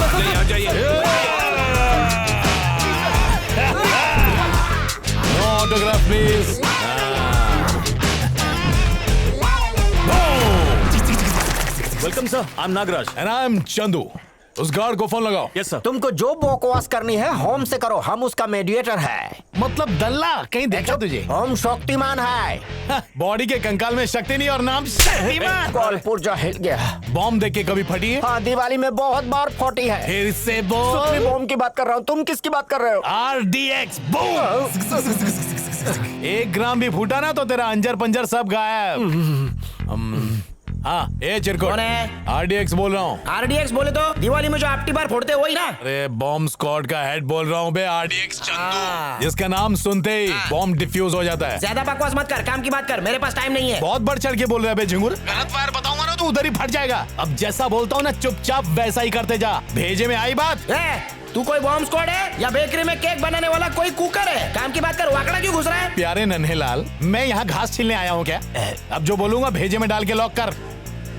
आ जाइए। No autograph please. Welcome sir, I am Nagraj and I am Chandu. उस guard को phone लगाओ। Yes sir. तुमको जो बकवास करनी है होम से करो, हम उसका मेडिएटर है। मतलब दल्ला कहीं देखा तुझे? हम शक्तिमान है। बॉडी के कंकाल में शक्ति नहीं और नाम शक्तिमान। कॉलपुर जो हिल गया। बॉम्ब देख के कभी फटी है? हाँ, दिवाली में बहुत बार फटी है। फिर से बोल। सुतली बॉम्ब की बात कर रहा हूँ, तुम किसकी बात कर रहे हो? RDX boom. 1 ग्राम भी फूटा ना तो तेरा अंजर पंजर सब गायब। हाँ, ए चिरकुट। कौन है? RDX बोल रहा हूँ। RDX बोले तो दिवाली में जो आपटी बार फोड़ते हैं वही ना? अरे बॉम्ब स्क्वाड का हेड बोल रहा हूँ बे, RDX चंदू, जिसका नाम सुनते ही बॉम्ब डिफ्यूज हो जाता है। ज्यादा बकवास मत कर, काम की बात कर, मेरे पास टाइम नहीं है। बहुत बढ़ चढ़ के बोल रहा है बे झिंगुर। गलत फायर बताऊंगा ना तो उधर ही फट जाएगा। अब जैसा बोलता हूँ ना चुपचाप वैसा ही करते जा। भेजे में आई बात। तू कोई बॉम्ब स्क्वाड है या बेकरी में केक बनाने वाला कोई कुकर है? काम की बात कर, वाकड़ा क्यों घुस रहा है? प्यारे नन्हे लाल, मैं यहाँ घास छीलने आया हूँ क्या? अब जो बोलूंगा भेजे में डाल के लॉक कर।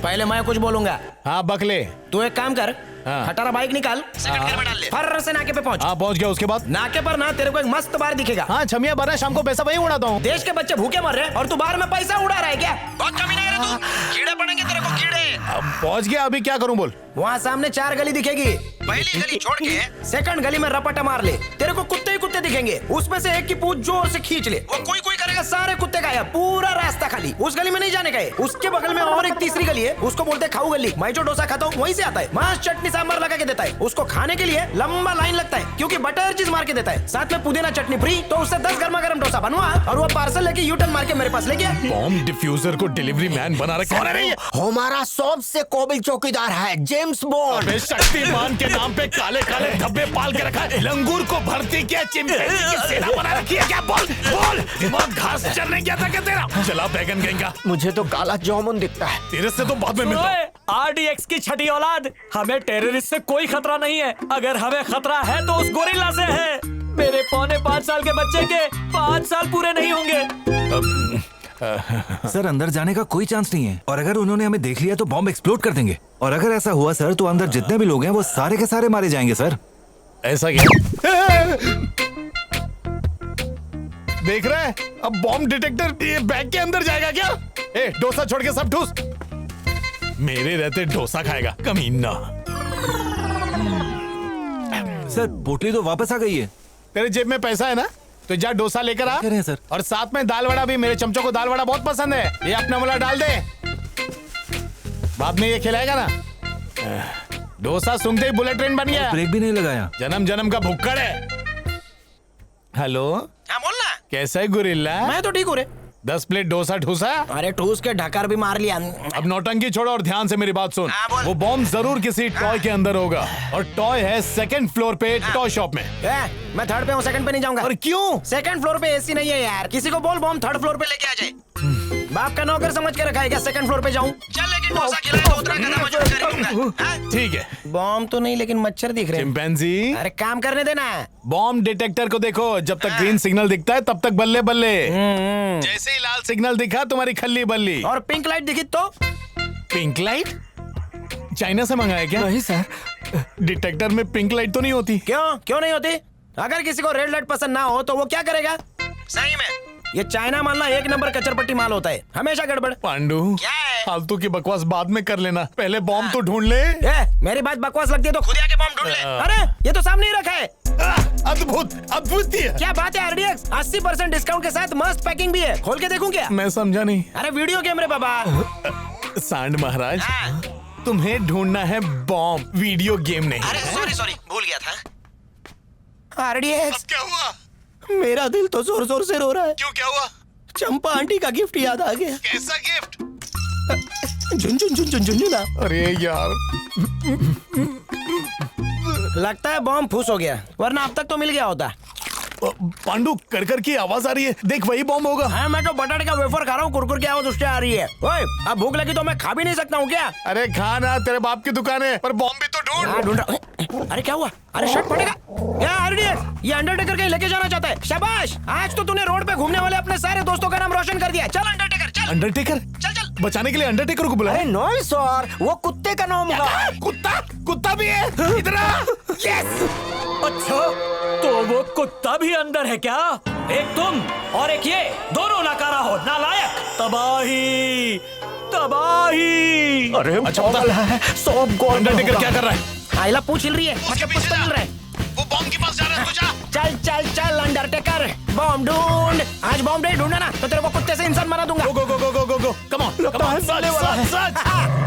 पहले मैं कुछ बोलूंगा। हाँ बकले। तू एक काम कर, हाँ। खटारा बाइक निकाल, सेकंड गियर में डाल ले, फर्र से नाके पे पहुंच। हाँ पहुंच गया। उसके बाद नाके पर ना तेरे को एक मस्त बार दिखेगा। हाँ छमिया बार शाम को पैसा वही उड़ाता हूँ। देश के बच्चे भूखे मर रहे हैं और तू बाहर में पैसा उड़ा रहा है क्या? बहुत कमीना है रे तू। कीड़े पड़ेंगे तेरे को, कीड़े। अब पहुंच गया, अभी क्या करूँ बोल? वहाँ सामने 4 गली दिखेगी, पहली गली छोड़ के सेकंड गली में रपटा मार ले, तेरे को कुत्ते ही कुत्ते दिखेंगे। उसमें से एक की पूंछ जोर से खींच ले, वो कोई कोई करेगा, सारे कुत्ते गायब, पूरा रास्ता खाली। उस गली में नहीं जाने का है। उसके बगल में और एक तीसरी गली है, उसको बोलते हैं खाऊ गली। मैं जो डोसा खाता हूँ वहीं से आता है। मस्त चटनी सांभर लगा के देता है। उसको खाने के लिए लंबा लाइन लगता है क्योंकि बटर चीज मार के देता है, साथ में पुदीना चटनी फ्री। तो उससे 10 गर्मा गर्म डोसा बनवा और वो पार्सल लेके यूटर्न मार के मेरे पास ले गया। बॉम्ब डिफ्यूजर को डिलीवरी मैन बना रखा है। हमारा सबसे काबिल चौकीदार है जेम्स बॉन्ड। शक्तिमान के नाम पे काले काले धब्बे पाल के रखा है। लंगूर को भर्ती किया, चिंपैंजी की सेना बना रखी है क्या? बोल बोल, दिमाग घास चरने गया था क्या तेरा? चला बैगन कहेंगा। मुझे तो काला जामुन दिखता है। तेरे से तो बाद में मिलता हूं। RDX की छठी औलाद, हमें टेररिस्ट से कोई खतरा नहीं है। अगर हमें खतरा है तो उस गोरिल्ला से है। मेरे 4.5 साल के बच्चे के 5 साल पूरे नहीं होंगे। सर अंदर जाने का कोई चांस नहीं है, और अगर उन्होंने हमें देख लिया तो बॉम्ब एक्सप्लोड कर देंगे। और अगर ऐसा हुआ सर तो अंदर जितने भी लोग हैं वो सारे के सारे मारे जाएंगे सर। ऐसा क्या? देख रहा है? अब बॉम्ब डिटेक्टर ये बैग के अंदर जाएगा क्या? ए, डोसा छोड़ के सब ठूस। मेरे रहते डोसा खाएगा कमीना। सर पोटली तो वापस आ गई है। तेरे जेब में पैसा है ना, तो जा डोसा लेकर आ। करें सर। और साथ में दाल वड़ा भी। मेरे चमचों को दाल वड़ा बहुत पसंद है। ये अपना वाला डाल दे, बाद में ये खिलाएगा ना। डोसा सूंघते ही बुलेट ट्रेन बन गया। ब्रेक भी नहीं लगाया। जन्म जन्म का भुक्कड़ है। हेलो, हाँ बोलना। कैसा है गुरिल्ला? मैं तो ठीक हूँ रे। 10 प्लेट डोसा ठूसा। अरे ठूस के ढकार भी मार लिया। अब नौटंकी छोड़ो और ध्यान से मेरी बात सुन। हाँ, बोल। वो बॉम्ब जरूर किसी टॉय के अंदर होगा, और टॉय है 2nd फ्लोर पे टॉय शॉप में। मैं 3rd पे हूँ, 2nd पे नहीं जाऊंगा। और क्यों? 2nd फ्लोर पे AC नहीं है यार। किसी को बोल बॉम्ब 3rd फ्लोर पे लेके आ जाए। बाप का नौकर समझ के रखा है क्या 2nd फ्लोर पे जाऊं? चल लेकिन डोसा खिलाए तो उतरा गधा मजबूर कर दूंगा। ठीक है। बॉम्ब तो नहीं लेकिन मच्छर दिख रहे हैं। चिंपैंजी, अरे काम करने देना। बॉम्ब डिटेक्टर को देखो, जब तक ग्रीन सिग्नल दिखता है तब तक बल्ले बल्ले। जैसे ही लाल सिग्नल दिखा तुम्हारी खल्ली बल्ली। और पिंक लाइट दिखी तो? पिंक लाइट चाइना से मंगाया क्या? नहीं सर। डिटेक्टर में पिंक लाइट तो नहीं होती? क्यों नहीं होती? अगर किसी को रेड लाइट पसंद ना हो तो वो क्या करेगा? सही में ये चाइना मालना 1 नंबर कचरपट्टी माल होता है, हमेशा गड़बड़। पांडू, क्या है? फालतू की बकवास बाद में कर लेना, पहले बॉम्ब तो ढूंढ ले। मेरी बात बकवास लगती है तो खुद आके बॉम्ब ढूंढ ले। अरे ये तो सामने ही रखा है। अद्भुत अद्भुत है। क्या बात है RDX, 80% डिस्काउंट के साथ मस्त पैकिंग भी है। खोल के देखूं क्या? मैं समझा नहीं। अरे वीडियो गेम रे बाबा। सांड महाराज, तुम्हें ढूंढना है बॉम्ब, वीडियो गेम नहीं। अरे सॉरी भूल गया था। RDX, क्या हुआ? मेरा दिल तो जोर जोर से रो रहा है। क्यों, क्या हुआ? चंपा आंटी का गिफ्ट याद आ गया। कैसा गिफ्ट? झुनझुना। अरे यार, लगता है बॉम्ब फूस हो गया, वरना अब तक तो मिल गया होता। पांडू कर की आवाज आ रही है, देख वही बॉम्ब होगा। हाँ, मैं तो बटाटे का वेफर खा रहा हूँ, कुरकुर की आवाज उससे आ रही है। ओए, अब भूख लगी तो मैं खा भी नहीं सकता हूँ क्या? अरे खाना, तेरे बाप की दुकान है, पर बॉम्ब भी तो ढूंढ। हाँ, ढूंढ रहा। अरे क्या हुआ? अरे शर्ट फटेगा क्या? RDX, ये अंडरटेकर कहीं लेके जाना चाहता है। शाबाश, आज तो तूने रोड पे घूमने वाले अपने सारे दोस्तों का नाम रोशन कर दिया। चल अंडरटेकर, चल। अंडरटेकर? चल। बचाने के लिए अंडरटेकर को बुलाया? अरे नो सर, वो कुत्ते का नाम होगा। कुत्ता भी है? इधर आ। यस। अच्छा, तो वो कुत्ता भी अंदर है क्या? एक तुम और एक ये, दोनों नकारा हो, नालायक। तबाही, तबाही। अरे अच्छा, पागल है, सब गोल अंडरटेकर क्या कर रहा है? आइला पूछ हिल रही है, मतलब कुछ तो मिल रहा है। वो बॉम्ब के पास जा रहा है, तू जा। चल चल चल अंडरटेकर, बॉम्ब ढूंढ। आज बॉम्ब नहीं ढूंढना ना तो तेरे को कुत्ते से इंसान बना दूंगा। Go go go go go go go, come on, come on, सच सच सच।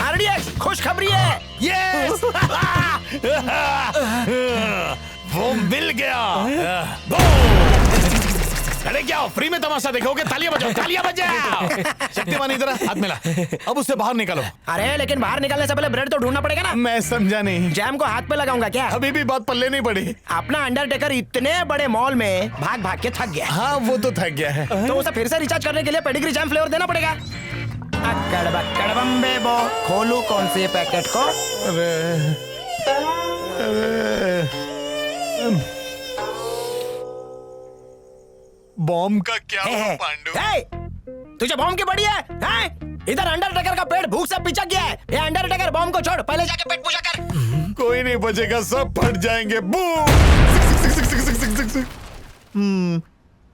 आरडीएक्स खुशखबरी है। यस। वो मिल गया। बूम। अरे क्या फ्री में तमाशा देखोगे? तालियां बजाओ, तालियां बजाओ। शक्तिमान इधर आ, हाथ मिला। अब उससे बाहर निकालो। अरे लेकिन बाहर निकलने से पहले ब्रेड तो ढूंढना पड़ेगा ना। मैं समझा नहीं। जैम को हाथ पे लगाऊंगा क्या? अभी भी बात पल्ले नहीं पड़ी। अपना अंडरटेकर इतने बड़े मॉल में भाग भाग के थक गया, हाँ वो तो थक गया है। तो उसे फिर से रिचार्ज करने के लिए पेडिग्री जैम फ्लेवर देना पड़ेगा। अक्कड़ बक्कड़ बम्बे बो, खोलू कौन से पैकेट को? बॉम्ब का क्या हे, हुआ हे, पांडु? हे, तुझे बॉम्ब की पड़ी है? हैं? इधर अंडरटेकर का पेट भूख से पिचक गया है। ये अंडरटेकर बॉम्ब को छोड़, पहले जाके पेट पूजा कर। कोई नहीं बचेगा, सब फट जाएंगे। बूम।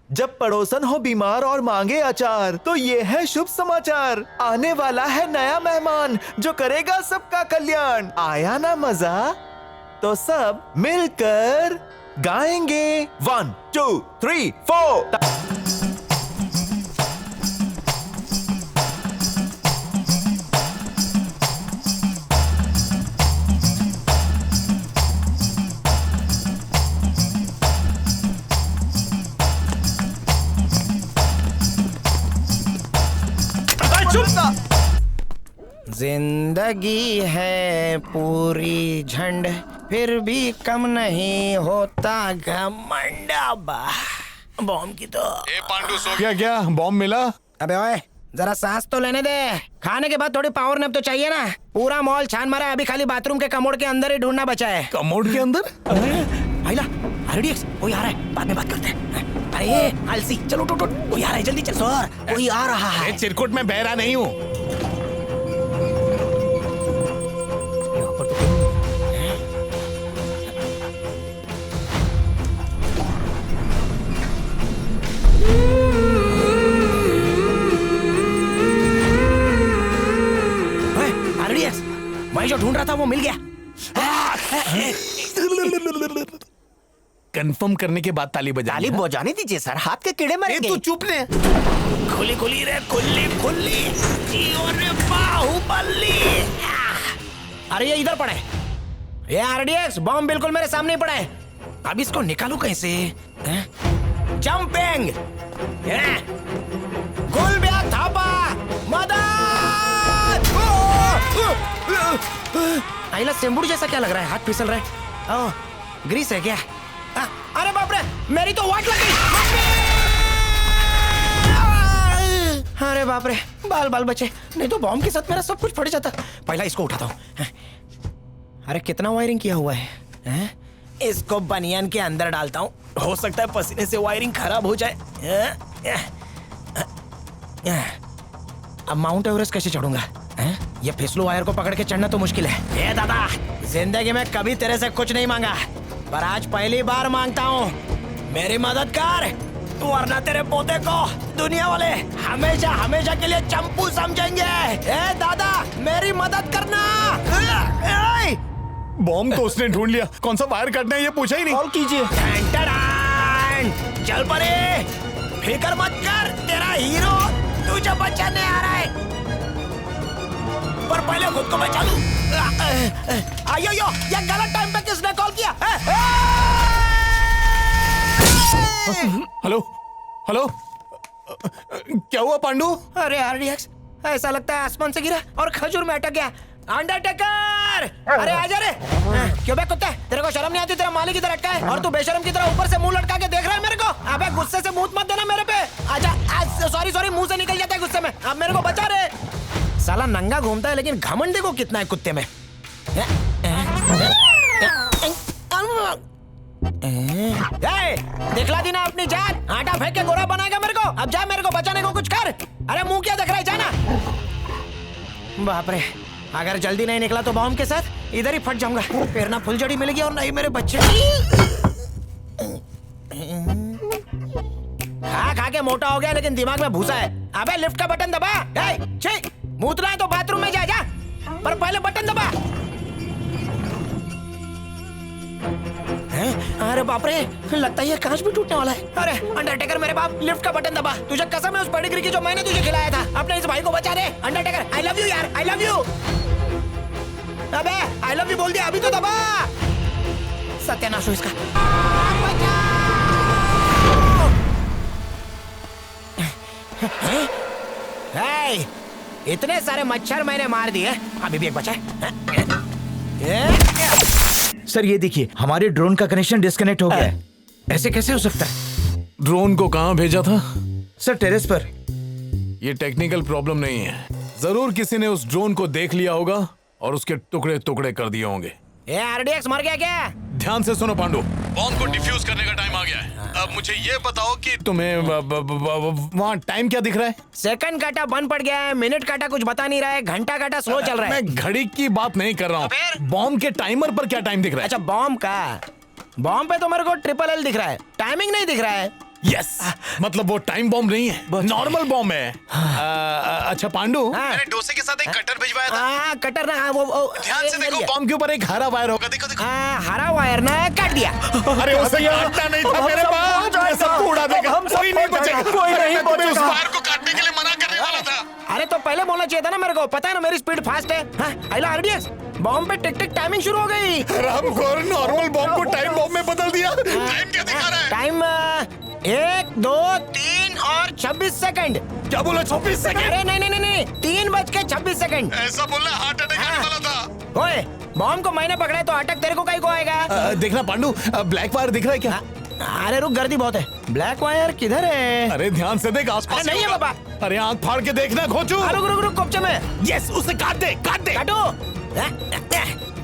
जब पड़ोसन हो बीमार और मांगे अचार, तो ये है शुभ समाचार। आने वाला है नया मेहमान जो करेगा सबका कल्याण। आया ना मजा? तो सब मिलकर गाएंगे 1 2 3 4। जिंदगी है पूरी झंड, फिर भी कम नहीं होता घमंड। बॉम्ब की तो पांडु सो गया क्या? बॉम्ब मिला? अबे ओए जरा सांस तो लेने दे। खाने के बाद थोड़ी पावर नैप तो चाहिए ना। पूरा मॉल छान मारा, अभी खाली बाथरूम के कमोड के अंदर ही ढूंढना बचा है। कमोड के अंदर? आइला आरडीएक्स कोई आ रहा है, बाद में बात करते हैं। अरे ये आलसी, चलो उठ उठ, कोई आ रहा है, जल्दी चल। सर कोई आ रहा है। चिरकुट में बहरा नहीं हूँ। आरडीएक्स, मैं जो ढूंढ रहा था वो मिल गया। कंफर्म करने के बाद ताली बजा। ताली बजाने दीजिए सर, हाथ के कीड़े मरेंगे। तू चुप ने। खुली खुली रे, खुली खुली जियो रे बाहुबली। अरे ये इधर पड़ा है। ये आरडीएक्स बॉम्ब बिल्कुल मेरे सामने ही पड़ा है। अब इसको निकालू कैसे? जंपिंग, गुलबिया थापा, मदद! आइला सेंबुड़ जैसा क्या लग रहा है? हाथ फिसल रहा है। ओह, ग्रीस है क्या? अरे बाप रे, मेरी तो वाट लग गई। अरे बाप रे, बाल बाल बचे, नहीं तो बॉम्ब के साथ मेरा सब कुछ फट जाता। पहला इसको उठाता हूँ। अरे कितना वायरिंग किया हुआ है? इसको बनियान के अंदर डालता हूँ, हो सकता है पसीने से वायरिंग खराब हो जाए। अब माउंट एवरेस्ट कैसे चढ़ूंगा? ये फिसलू वायर को पकड़ के चढ़ना तो मुश्किल है। ये दादा, जिंदगी में कभी तेरे से कुछ नहीं मांगा, पर आज पहली बार मांगता हूँ, मेरी मदद कर, वरना तेरे पोते को दुनिया वाले हमेशा हमेशा के लिए चंपू समझेंगे। ए दादा, मेरी मदद करना। बॉम्ब तो उसने ढूंढ लिया, कौन सा वायर काटना है ये पूछा ही नहीं। कॉल कीजिए। चल परे, फिकर मत कर, तेरा हीरो तुझे बचाने आ रहा है, पर पहले खुद को बचा लूं। आयो यो, ये गलत टाइम पे किसने कॉल किया? हेलो हेलो, क्या हुआ पांडु? अरे आरडीएक्स, ऐसा लगता है आसमान से गिरा और खजूर में अटक गया। अंडरटेकर, अरे आजा रे। क्यों बे कुत्ते, तेरे को शर्म नहीं आती? तेरा मालिक इधर अटका है और तू बेशर्म की तरह ऊपर से मुंह लटका के देख रहा है मेरे को। अबे गुस्से से मुंह मत देना मेरे पे। आजा, सॉरी सॉरी, मुंह से निकल जाता है गुस्से में। अब मेरे को बचा रे। साला नंगा घूमता है लेकिन घमंड देखो कितना है कुत्ते में। दिखला दी ना अपनी जान, आटा फेंक के गोरा बनाएगा मेरे को। अब जा, मेरे को बचाने को कुछ कर। अरे मुंह क्या देख रहा है, जाना। बाप रे, अगर जल्दी नहीं निकला तो बॉम्ब के साथ इधर ही फट जाऊंगा, फिर ना फुलझड़ी मिलेगी और ना ही मेरे बच्चे। खा के मोटा हो गया लेकिन दिमाग में भूसा है। अबे लिफ्ट का बटन दबा। छी, मूतना है तो बाथरूम में जा, पर पहले बटन दबा। अरे बाप रे, लगता है ये कांच भी टूटने वाला है। अरे अंडरटेकर मेरे बाप, लिफ्ट का बटन दबा। तुझे कसम है उस पेडिग्री की जो मैंने तुझे खिलाया था। अपने इस भाई को बचा दे अंडरटेकर। आई लव यू यार, आई लव यू। अबे आई लव यू बोल दिया, अभी तो दबा। सत्यानाश हो इसका। हे, इतने सारे मच्छर मैंने मार दिए, अभी भी एक बचा है। सर ये देखिए, हमारे ड्रोन का कनेक्शन डिस्कनेक्ट हो गया है। ऐसे कैसे हो सकता है? ड्रोन को कहाँ भेजा था? सर टेरेस पर। ये टेक्निकल प्रॉब्लम नहीं है, जरूर किसी ने उस ड्रोन को देख लिया होगा और उसके टुकड़े टुकड़े कर दिए होंगे। ये आरडीएक्स मर गया क्या? ध्यान से सुनो पांडु, बॉम्ब को डिफ्यूज करने का टाइम आ गया है। अब मुझे ये बताओ कि तुम्हें वहाँ टाइम क्या दिख रहा है? सेकंड काटा बंद पड़ गया है, मिनट काटा कुछ बता नहीं रहा है, घंटा काटा स्लो चल रहा है। मैं घड़ी की बात नहीं कर रहा हूँ, फिर? बॉम्ब के टाइमर पर क्या टाइम दिख रहा है? अच्छा बॉम्ब का, बॉम्ब पे तो मेरे को ट्रिपल एल दिख रहा है, टाइमिंग नहीं दिख रहा है। यस, मतलब वो टाइम बॉम्ब नहीं है, नॉर्मल बॉम्ब है। अच्छा पांडु, मैंने डोसे के साथ एक कटर भिजवाया था। कटर ना वो ध्यान से देखो, बॉम्ब के ऊपर एक हरा वायर होगा, देखो देखो। हरा वायर ना काट दिया। अरे उसे काटना नहीं था मेरे पास, सब उड़ा देगा, कोई नहीं बचेगा, कोई नहीं बचेगा। उस वायर को काटने के लिए मना करने वाला था। अरे तो पहले बोलना चाहिए था ना मेरे को, पता है ना मेरी स्पीड फास्ट है। आइला आरडीएक्स, बॉम्ब पे टिक टिक टाइमिंग शुरू हो गई। रामखोर नॉर्मल बॉम्ब को टाइम बॉम्ब में बदल दिया। टाइम क्या दिखा रहा है? टाइम 1, 2, 3 और 26 सेकंड। क्या बोला 26 सेकंड? अरे नहीं, 3:26 सेकंड। ऐसा बोलना हार्ट अटैक आने वाला था। ओए, बॉम्ब को मैंने पकड़ा है तो अटैक तेरे को कहीं को आएगा। देखना पांडु, ब्लैक वायर दिख रहा है क्या? अरे रुक, गर्दी बहुत है। ब्लैक वायर किधर है? अरे ध्यान से देख, आसपास नहीं है बाबा। अरे आंख फाड़ के देखना खोचू। रुक कोपचे में। यस, उसे काट दे, काट दे। काटो।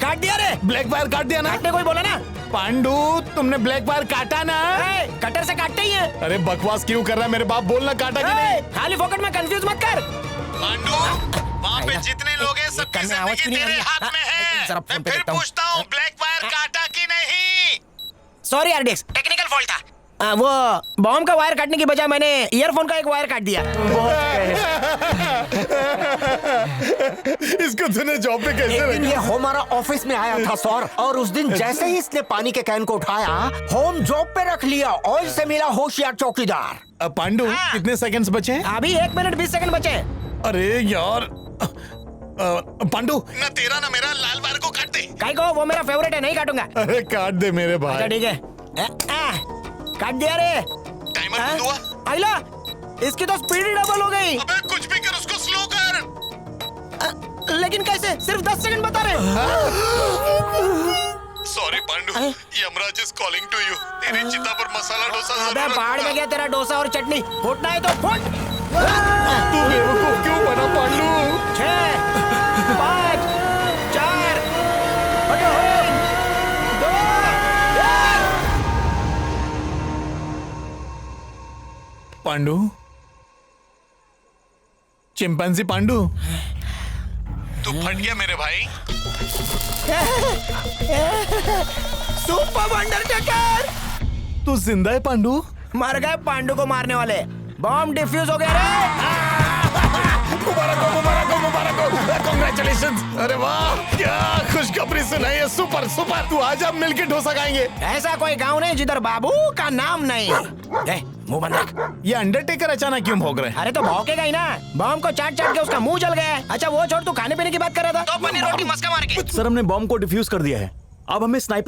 काट दिया रे। ब्लैक वायर काट दिया ना? काटने कोई बोला ना? पांडु, तुमने ब्लैक वायर काटा ना? कटर से काटते ही है। अरे बकवास क्यों कर रहा है मेरे बाप, बोलना काटा कि नहीं? खाली फोकट में कंफ्यूज मत कर। पांडु, वहाँ पे जितने लोग हैं सबकी जिंदगी तेरे हाथ में है। मैं फिर पूछता हूँ, ब्लैक वायर काटा कि नहीं? सॉरी आरडीएक्स, टेक्निकल फॉल्ट था। वो बॉम्ब का वायर काटने की बजाय मैंने ईयरफोन का एक वायर काट दिया। इसको तूने जॉब पे कैसे एक दिन रखा? ये होम हमारा ऑफिस में आया था सर, और उस दिन जैसे ही इसने पानी के कैन को उठाया, होम जॉब पे रख लिया और से मिला होशियार चौकीदार। पांडु, कितने सेकंड्स बचे हैं? अभी 1 मिनट 20 सेकंड बचे। अरे यार, पांडु, ना तेरा ना मेरा लाल वायर को काट दे। काई को, वो मेरा फेवरेट है, नहीं काटूंगा। अरे काट दे मेरे अच्छा भाई। ठीक है, काट दिया रे। टाइमर बंद हुआ? आइला, इसकी तो स्पीड ही डबल हो गई। अबे कुछ भी कर, उसको स्लो कर। लेकिन कैसे? सिर्फ 10 सेकंड बता रहे। Sorry Pandu, Yamraj is calling to you. तेरी चिता पर मसाला डोसा अबे जरूर बाढ़ में गया तेरा डोसा और चटनी। फूटना है तो फूट। तू बेवकूफ क्यों बना पांडु? 6, 5, 4, 2, 1। पांडु, चिंपैंजी पांडु, तू फट गया मेरे भाई। सुपर अंडरटेकर, तू जिंदा है पांडु? मर गए पांडु को मारने वाले। बॉम्ब डिफ्यूज हो गया रे। मुबारक हो, मुबारक हो, मुबारक हो। कांग्रेचुलेशंस। अरे वाह, क्या खुशखबरी सुनाई है। Super super. तू आज हम मिलके डोसा खाएंगे। ऐसा कोई गांव नहीं जिधर बाबू का नाम नहीं। मुंह बंद रख। ये अंडरटेकर अचानक क्यों भौंक रहे हैं? अरे तो भौंकेगा ही ना, बॉम्ब को चाट चाट के उसका मुंह जल गया है। अच्छा वो छोड़, तू खाने पीने की बात कर रहा था। तो पनीर रोटी मस्का मार के। सर हमने बॉम्ब को डिफ्यूज कर दिया है, अब हमें स्नाइपर